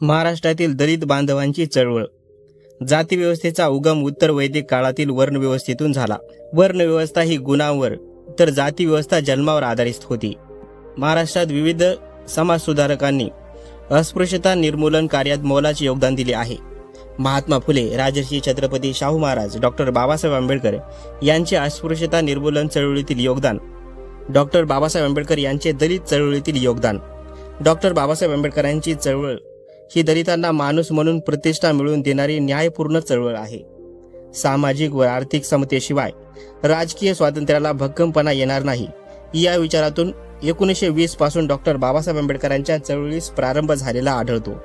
महाराष्ट्रातील दलित बांधवांची चळवळ. जातीव्यवस्थेचा उगम उत्तर वैदिक काळातील वर्णव्यवस्थेतून झाला. वर्णव्यवस्था ही गुणांवर तर जातीव्यवस्था जन्मावर आधारित होती. महाराष्ट्रात विविध समाजसुधारकांनी अस्पृश्यता निर्मूलन कार्यात मोलाचे योगदान दिले आहे. महात्मा फुले, राजर्षी छत्रपती शाहू महाराज, डॉक्टर बाबासाहेब आंबेडकर यांचे अस्पृश्यता निर्मूलन चळवळीतील योगदान. डॉक्टर बाबासाहेब आंबेडकर यांचे दलित चळवळीतील योगदान. डॉक्टर बाबासाहेब आंबेडकरांची चळवळ ही दलितांना माणूस म्हणून प्रतिष्ठा मिळवून देणारी न्यायपूर्ण चळवळ आहे. सामाजिक व आर्थिक समतेशिवाय राजकीय स्वातंत्र्याला भक्कमपणा येणार नाही, या विचारातून 1920 पासून डॉक्टर बाबासाहेब आंबेडकरांच्या चळवळीस प्रारंभ झालेला आढळतो.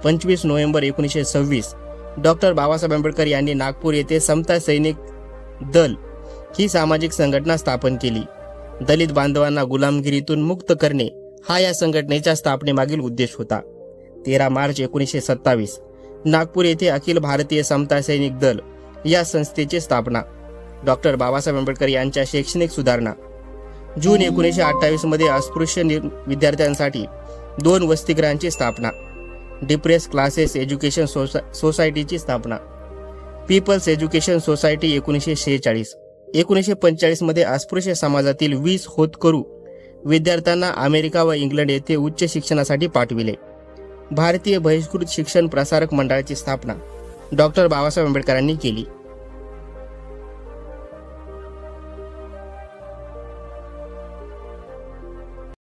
25 नोव्हेंबर 1926 डॉक्टर बाबासाहेब आंबेडकर यांनी नागपूर येथे समता सैनिक दल ही सामाजिक संघटना स्थापन केली. दलित बांधवांना गुलामगिरीतून मुक्त करणे हा या संघटनेच्या स्थापनेमागील उद्देश होता. 13 मार्च 1927 नागपूर येथे अखिल भारतीय समता सैनिक दल या संस्थेची स्थापना. डॉक्टर बाबासाहेब आंबेडकर यांच्या शैक्षणिक सुधारणा. जून 1928 मध्ये अस्पृश्य विद्यार्थ्यांसाठी 2 वसतिगृहांची स्थापना. डिप्रेस क्लासेस एज्युकेशन सोसायटीची स्थापना. People's education society 1946. 1945 मध्ये अस्पृश्य समाजातील 20 होतकरू विद्यार्थ्यांना अमेरिका व इंग्लंड येथे उच्च शिक्षणासाठी पाठविले. भारतीय बहिष्कृत शिक्षण प्रसारक मंडळाची स्थापना डॉक्टर बाबासाहेब आंबेडकरांनी केली.